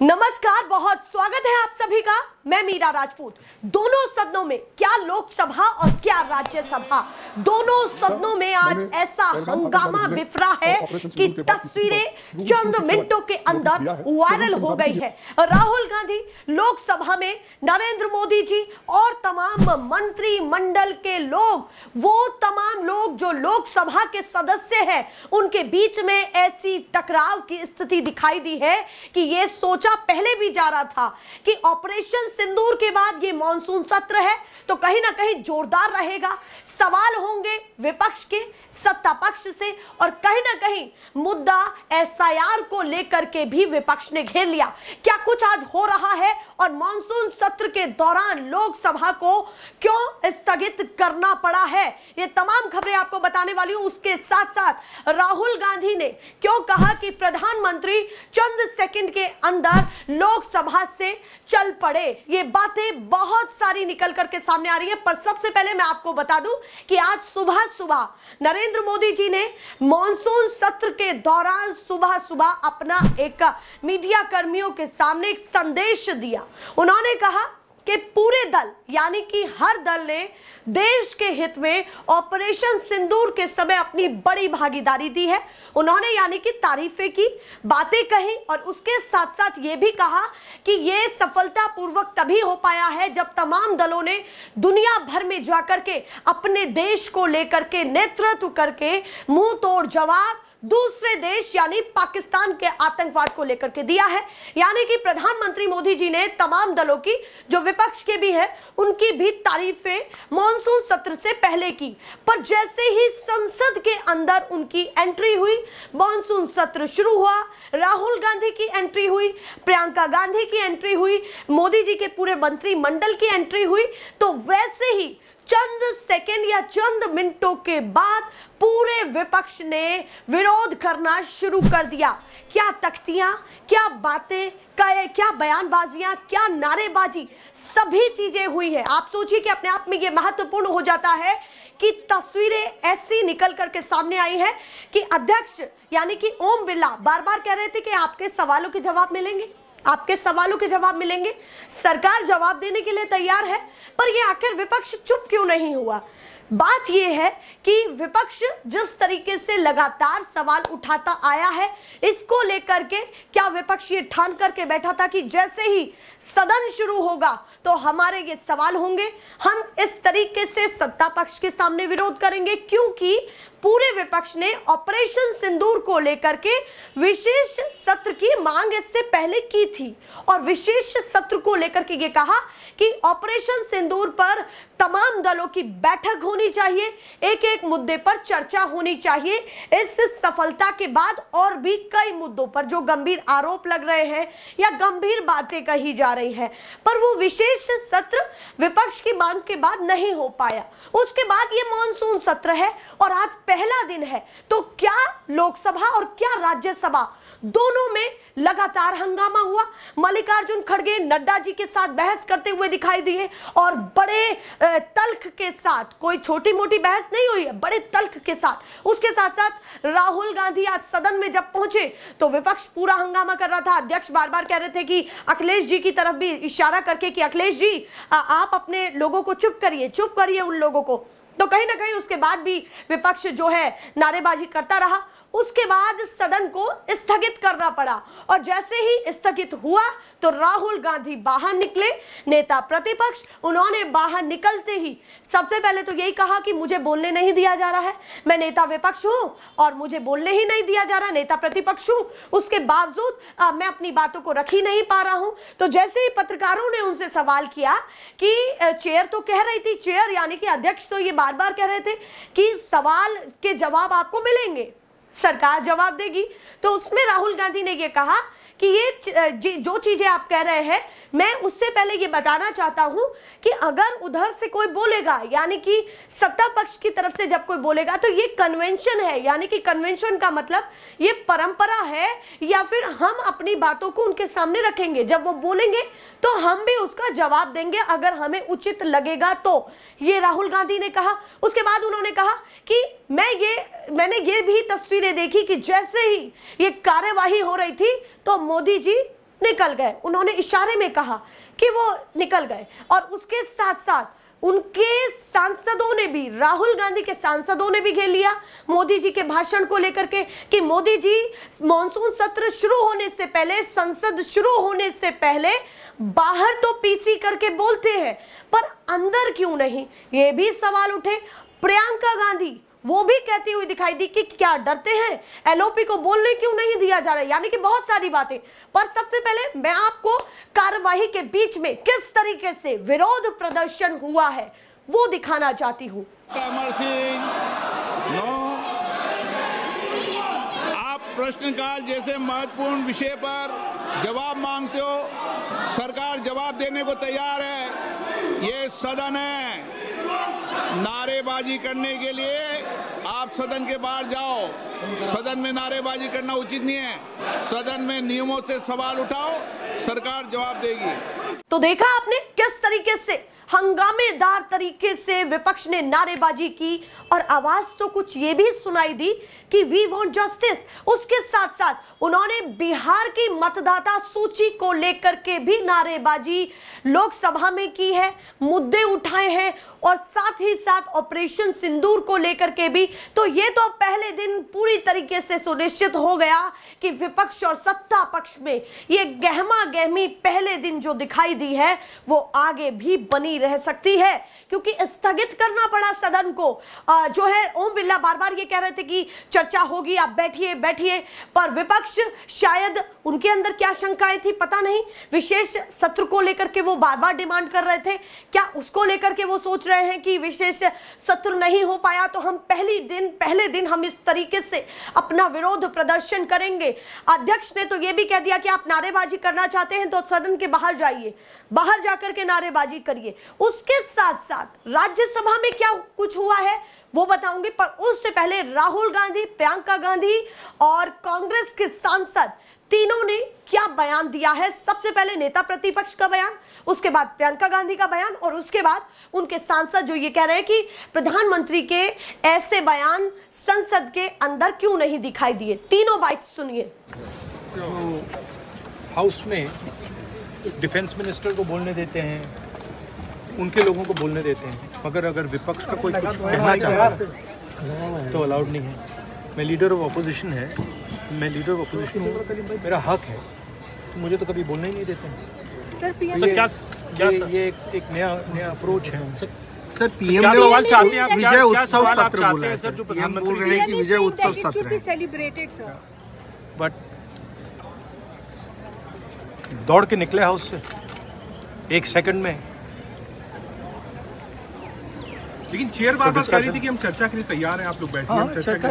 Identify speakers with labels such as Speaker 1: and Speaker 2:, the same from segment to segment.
Speaker 1: नमस्कार, बहुत स्वागत है आप सभी का। मैं मीरा राजपूत। दोनों सदनों में, क्या लोकसभा और क्या राज्यसभा, दोनों सदनों में आज ऐसा हंगामा बिफरा है कि तस्वीरें चंद मिनटों के अंदर वायरल हो गई है। राहुल गांधी लोकसभा में, नरेंद्र मोदी जी और तमाम मंत्रिमंडल के लोग, वो तमाम लोग जो लोकसभा के सदस्य हैं, उनके बीच में ऐसी टकराव की स्थिति दिखाई दी है कि ये सोचा पहले भी जा रहा था कि ऑपरेशन सिंदूर के बाद ये मॉनसून सत्र है तो कहीं ना कहीं जोरदार रहेगा। सवाल होंगे विपक्ष के, सत्ता पक्ष से, और कहीं ना कहीं मुद्दा एसआईआर को लेकर के भी विपक्ष ने घेर लिया। क्या कुछ आज हो रहा है और मॉनसून सत्र के दौरान लोकसभा को क्यों स्थगित करना पड़ा है, ये तमाम खबरें आपको बताने वाली हूं। उसके साथ साथ राहुल गांधी ने क्यों कहा कि प्रधानमंत्री चंद सेकंड के अंदर लोकसभा से चल पड़े, ये बातें बहुत सारी निकल करके सामने आ रही है। पर सबसे पहले मैं आपको बता दूं कि आज सुबह सुबह नरेंद्र मोदी जी ने मॉनसून सत्र के दौरान सुबह सुबह अपना एक मीडिया कर्मियों के सामने एक संदेश दिया। उन्होंने कहा कि पूरे दल, यानी कि हर दल ने देश के हित में ऑपरेशन सिंदूर के समय अपनी बड़ी भागीदारी दी है। उन्होंने यानी कि तारीफें की, बातें कही, और उसके साथ साथ ये भी कहा कि ये सफलतापूर्वक तभी हो पाया है जब तमाम दलों ने दुनिया भर में जाकर के अपने देश को लेकर के नेतृत्व करके मुंह तोड़ जवाब दूसरे देश यानी पाकिस्तान के आतंकवाद को लेकर के दिया है। यानी कि प्रधानमंत्री मोदी जी ने तमाम दलों की, जो विपक्ष के भी है, उनकी भी तारीफें मॉनसून सत्र से पहले की। पर जैसे ही संसद के अंदर उनकी एंट्री हुई, मॉनसून सत्र शुरू हुआ, राहुल गांधी की एंट्री हुई, प्रियंका गांधी की एंट्री हुई, मोदी जी के पूरे मंत्रिमंडल की एंट्री हुई, तो वैसे ही चंद सेकंड या चंद मिनटों के बाद पूरे विपक्ष ने विरोध करना शुरू कर दिया। क्या तख्तियां, क्या बातें, क्या बयानबाजियां, क्या नारेबाजी, सभी चीजें हुई है। आप सोचिए कि अपने आप में यह महत्वपूर्ण हो जाता है कि तस्वीरें ऐसी निकल करके सामने आई है कि अध्यक्ष यानी कि ओम बिरला बार बार कह रहे थे कि आपके सवालों के जवाब मिलेंगे, आपके सवालों के जवाब मिलेंगे। सरकार जवाब देने के लिए तैयार है, पर ये आखिर विपक्ष चुप क्यों नहीं हुआ? बात यह है कि विपक्ष जिस तरीके से लगातार सवाल उठाता आया है, इसको लेकर के क्या विपक्ष ये ठान करके बैठा था कि जैसे ही सदन शुरू होगा तो हमारे ये सवाल होंगे, हम इस तरीके से सत्ता पक्ष के सामने विरोध करेंगे? क्योंकि पूरे विपक्ष ने ऑपरेशन सिंदूर को लेकर के विशेष सत्र की मांग इससे पहले की थी, और विशेष सत्र को लेकर के ये कहा कि ऑपरेशन सिंदूर पर तमाम दलों की बैठक होनी चाहिए, एक एक मुद्दे पर चर्चा होनी चाहिए। इस सफलता के बाद और भी कई मुद्दों पर जो गंभीर आरोप लग रहे हैं या गंभीर बातें कही जा रही है, पर वो विशेष सत्र विपक्ष की मांग के बाद नहीं हो पाया। उसके बाद ये मॉनसून सत्र है और आज पहला दिन है, तो क्या लोकसभा और क्या राज्यसभा दोनों में लगातार हंगामा हुआ। मल्लिकार्जुन खड़गे नड्डा जी के साथ बहस करते हुए दिखाई दिए, और बड़े तल्ख के साथ, कोई छोटी मोटी बहस नहीं हुई है, बड़े तल्ख के साथ। उसके साथ साथ राहुल गांधी आज सदन में जब पहुंचे तो विपक्ष पूरा हंगामा कर रहा था। अध्यक्ष बार बार कह रहे थे कि अखिलेश जी की तरफ भी इशारा करके कि अखिलेश जी आप अपने लोगों को चुप करिए उन लोगों को। तो कहीं ना कहीं उसके बाद भी विपक्ष जो है नारेबाजी करता रहा। उसके बाद सदन को स्थगित करना पड़ा, और जैसे ही स्थगित हुआ तो राहुल गांधी बाहर निकले, नेता प्रतिपक्ष। उन्होंने बाहर निकलते ही सबसे पहले तो यही कहा कि मुझे बोलने नहीं दिया जा रहा है, मैं नेता विपक्ष हूं और मुझे बोलने ही नहीं दिया जा रहा, नेता प्रतिपक्ष हूं, उसके बावजूद मैं अपनी बातों को रख ही नहीं पा रहा हूं। तो जैसे ही पत्रकारों ने उनसे सवाल किया कि चेयर तो कह रही थी, चेयर यानी कि अध्यक्ष तो ये बार बार कह रहे थे कि सवाल के जवाब आपको मिलेंगे, सरकार जवाब देगी, तो उसमें राहुल गांधी ने यह कहा कि ये जो चीजें आप कह रहे हैं, मैं उससे पहले ये बताना चाहता हूं कि अगर उधर से कोई बोलेगा, यानी कि सत्ता पक्ष की तरफ से जब कोई बोलेगा, तो ये कन्वेंशन है, यानी कि कन्वेंशन का मतलब ये परंपरा है, या फिर हम अपनी बातों को उनके सामने रखेंगे, जब वो बोलेंगे तो हम भी उसका जवाब देंगे अगर हमें उचित लगेगा तो। ये राहुल गांधी ने कहा। उसके बाद उन्होंने कहा कि मैंने ये भी तस्वीरें देखी कि जैसे ही ये कार्यवाही हो रही थी तो मोदी जी निकल गए। उन्होंने इशारे में कहा कि वो निकल गए और उसके साथ साथ उनके सांसदों ने भी, राहुल गांधी के सांसदों ने भी घेर लिया मोदी जी के भाषण को लेकर के कि मोदी जी मॉनसून सत्र शुरू होने से पहले, संसद शुरू होने से पहले बाहर तो पीसी करके बोलते हैं पर अंदर क्यों नहीं, ये भी सवाल उठे। प्रियंका गांधी वो भी कहती हुई दिखाई दी कि क्या डरते हैं, एलओपी को बोलने क्यों नहीं दिया जा रहा है, यानी कि बहुत सारी बातें। पर सबसे पहले मैं आपको कार्यवाही के बीच में किस तरीके से विरोध प्रदर्शन हुआ है वो दिखाना चाहती हूं।
Speaker 2: अमर सिंह, आप प्रश्नकाल जैसे महत्वपूर्ण विषय पर जवाब मांगते हो, सरकार जवाब देने को तैयार है। ये सदन है, नारेबाजी करने के लिए आप सदन के बाहर जाओ। सदन में नारेबाजी करना उचित नहीं है। सदन में नियमों से सवाल उठाओ, सरकार जवाब देगी।
Speaker 1: तो देखा आपने किस तरीके से हंगामेदार तरीके से विपक्ष ने नारेबाजी की और आवाज तो कुछ ये भी सुनाई दी कि वी वांट जस्टिस। उसके साथ साथ उन्होंने बिहार की मतदाता सूची को लेकर के भी नारेबाजी लोकसभा में की है, मुद्दे उठाए हैं और साथ ही साथ ऑपरेशन सिंदूर को लेकर के भी। तो ये तो पहले दिन पूरी तरीके से सुनिश्चित हो गया कि विपक्ष और सत्ता पक्ष में ये गहमा गहमी पहले दिन जो दिखाई दी है वो आगे भी बनी रह सकती है, क्योंकि स्थगित करना पड़ा सदन को। जो है ओम बिरला बार बार ये कह रहे थे कि चर्चा होगी, आप बैठिए बैठिए, पर विपक्ष शायद उनके अंदर क्या शंकाएं थी पता नहीं, विशेष सत्र को लेकर के वो बार बार डिमांड कर रहे थे। क्या उसको लेकर के वो सोच रहे हैं कि विशेष सत्र नहीं हो पाया तो हम पहले दिन हम इस तरीके से अपना विरोध प्रदर्शन करेंगे। अध्यक्ष ने तो ये भी कह दिया कि आप नारेबाजी करना चाहते हैं तो सदन के बाहर जाइए, बाहर जाकर के नारेबाजी करिए। उसके साथ साथ राज्यसभा में क्या कुछ हुआ है वो बताऊंगी, पर उससे पहले राहुल गांधी, प्रियंका गांधी और कांग्रेस के सांसद तीनों ने क्या बयान दिया है। सबसे पहले नेता प्रतिपक्ष का बयान, उसके बाद प्रियंका गांधी का बयान और उसके बाद उनके सांसद जो ये कह रहे हैं कि प्रधानमंत्री के ऐसे बयान संसद के अंदर क्यों नहीं दिखाई दिए। तीनों बात सुनिए।
Speaker 3: जो हाउस में डिफेंस मिनिस्टर को बोलने देते हैं, उनके लोगों को बोलने देते हैं, मगर अगर विपक्ष का कोई कुछ कहना चाहता है तो अलाउड नहीं है। मैं लीडर ऑफ अपोजिशन हूँ, मेरा हक है, तो मुझे तो कभी बोलने ही नहीं देते हैं। सर ये एक नया अप्रोच है।
Speaker 4: सर पीएम ने सवाल चाहते हैं, विजय उत्सव सत्र बोला है सर, जो प्रधानमंत्री बोल रहे हैं कि विजय उत्सव सत्र है सेलिब्रेटेड सर,
Speaker 3: बट दौड़ के निकले हाउस से एक सेकंड में।
Speaker 4: लेकिन चेयर बार बार कह रही थी कि हम चर्चा के लिए तैयार हैं, आप लोग बैठिए।
Speaker 3: हाँ,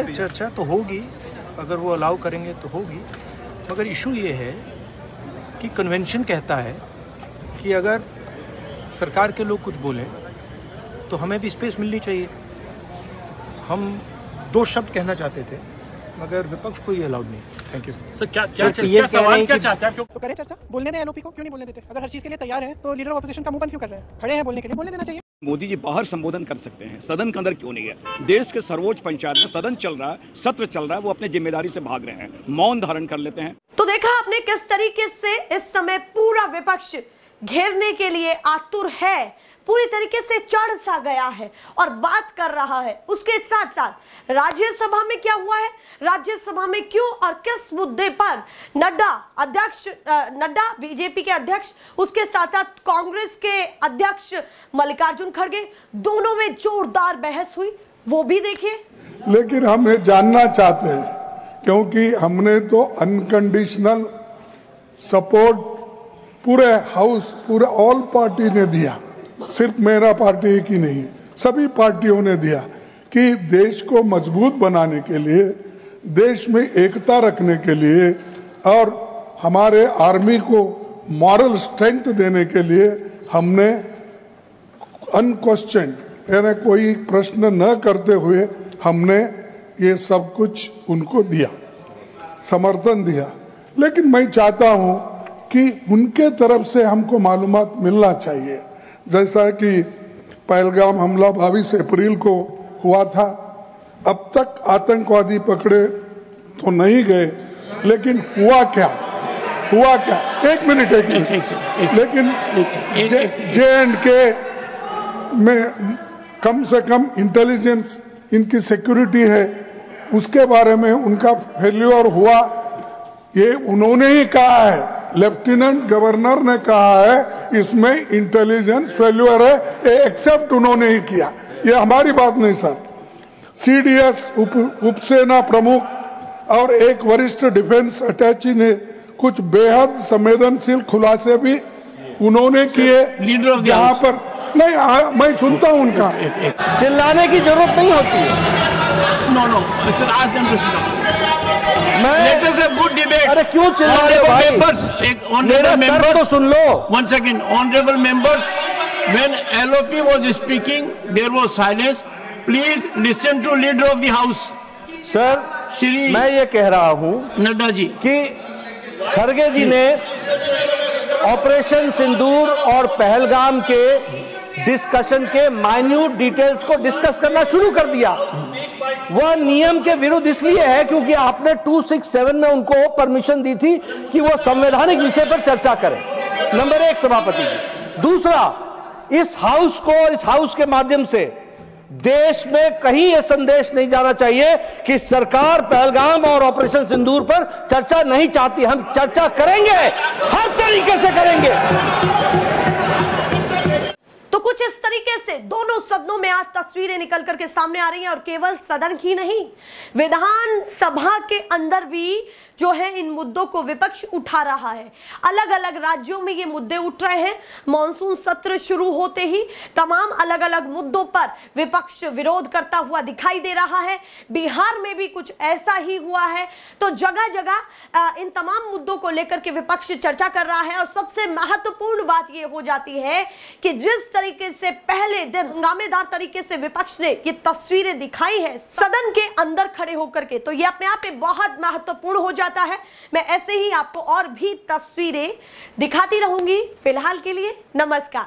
Speaker 3: चर्चा तो होगी, अगर वो अलाउ करेंगे तो होगी, मगर इशू ये है कि कन्वेंशन कहता है कि अगर सरकार के लोग कुछ बोलें तो हमें भी स्पेस मिलनी चाहिए। हम 2 शब्द कहना चाहते थे मगर विपक्ष को ये अलाउड नहीं। Thank you
Speaker 4: sir. क्या सवाल क्या चाहते हैं?
Speaker 5: तो करें चर्चा, बोलने दें एलओपी को, क्यों नहीं बोलने देते? अगर हर चीज के लिए तैयार है तो लीडर ऑफ अपोजिशन का मुंह बंद क्यों कर रहे हैं? खड़े हैं बोलने के लिए, बोलने देना चाहिए।
Speaker 6: मोदी जी बाहर संबोधन कर सकते हैं, सदन के अंदर क्यों नहीं है? देश के सर्वोच्च पंचायत में सदन चल रहा है, सत्र चल रहा है, वो अपने जिम्मेदारी से भाग रहे हैं, मौन धारण कर लेते हैं।
Speaker 1: तो देखा आपने किस तरीके से इस समय पूरा विपक्ष घेरने के लिए आतुर है, पूरी तरीके से चढ़ सा गया है और बात कर रहा है। उसके साथ साथ राज्यसभा में क्या हुआ है, राज्यसभा में क्यों और किस मुद्दे पर नड्डा बीजेपी के अध्यक्ष, उसके साथ साथ कांग्रेस के अध्यक्ष मल्लिकार्जुन खड़गे, दोनों में जोरदार बहस हुई, वो भी देखिए।
Speaker 7: लेकिन हम ये जानना चाहते हैं, क्योंकि हमने तो अनकंडीशनल सपोर्ट पूरे हाउस, पूरे ऑल पार्टी ने दिया, सिर्फ मेरा पार्टी एक ही नहीं, सभी पार्टियों ने दिया कि देश को मजबूत बनाने के लिए, देश में एकता रखने के लिए और हमारे आर्मी को मॉरल स्ट्रेंथ देने के लिए हमने अनक्वेश्चन, यानी कोई प्रश्न न करते हुए हमने ये सब कुछ उनको दिया, समर्थन दिया। लेकिन मैं चाहता हूं कि उनके तरफ से हमको मालूमात मिलना चाहिए। जैसा कि पहलगाम हमला 22 अप्रैल को हुआ था, अब तक आतंकवादी पकड़े तो नहीं गए, लेकिन हुआ क्या? हुआ क्या? एक मिनट लेकिन J&K में कम से कम इंटेलिजेंस इनकी सिक्योरिटी है, उसके बारे में उनका फेल्यूर हुआ, ये उन्होंने ही कहा है, लेफ्टिनेंट गवर्नर ने कहा है इसमें इंटेलिजेंस फेल्यूर है, ये एक्सेप्ट उन्होंने ही किया, ये हमारी बात नहीं सर। CDS उपसेना प्रमुख और एक वरिष्ठ डिफेंस अटैची ने कुछ बेहद संवेदनशील खुलासे भी उन्होंने किए, जहां पर नहीं मैं सुनता हूं उनका।
Speaker 8: चिल्लाने की जरूरत नहीं होती है।
Speaker 9: No, sir, ask them to sit down. Let us have good debate.
Speaker 8: अरे क्यों चिल्ला रहे हो भाई?
Speaker 9: Honorable members,
Speaker 8: तो सुन लो।
Speaker 9: 1 second, honorable members, when LOP was speaking, there was silence. Please listen to leader of the house.
Speaker 8: Sir,
Speaker 9: Shri
Speaker 8: मैं ये कह रहा हूं
Speaker 9: नड्डा जी
Speaker 8: कि खड़गे जी ने ऑपरेशन सिंदूर और पहलगाम के डिस्कशन के माइन्यूट डिटेल्स को डिस्कस करना शुरू कर दिया। वह नियम के विरुद्ध इसलिए है क्योंकि आपने 267 में उनको परमिशन दी थी कि वो संवैधानिक विषय पर चर्चा करें। नंबर 1 सभापति जी। दूसरा, इस हाउस के माध्यम से देश में कहीं यह संदेश नहीं जाना चाहिए कि सरकार पहलगाम और ऑपरेशन सिंदूर पर चर्चा नहीं चाहती। हम चर्चा करेंगे, हर तरीके से करेंगे।
Speaker 1: तो कुछ इस तरीके से दोनों सदनों में आज तस्वीरें निकल करके सामने आ रही हैं, और केवल सदन की नहीं, विधानसभा के अंदर भी जो है इन मुद्दों को विपक्ष उठा रहा है। अलग अलग राज्यों में ये मुद्दे उठ रहे हैं। मॉनसून सत्र शुरू होते ही तमाम अलग अलग मुद्दों पर विपक्ष विरोध करता हुआ दिखाई दे रहा है। बिहार में भी कुछ ऐसा ही हुआ है। तो जगह जगह इन तमाम मुद्दों को लेकर के विपक्ष चर्चा कर रहा है। और सबसे महत्वपूर्ण बात यह हो जाती है कि जिस तरीके से पहले दिन हंगामेदार तरीके से विपक्ष ने ये तस्वीरें दिखाई है सदन के अंदर खड़े होकर के, तो ये अपने आप में बहुत महत्वपूर्ण हो जाता है। मैं ऐसे ही आपको और भी तस्वीरें दिखाती रहूंगी। फिलहाल के लिए नमस्कार।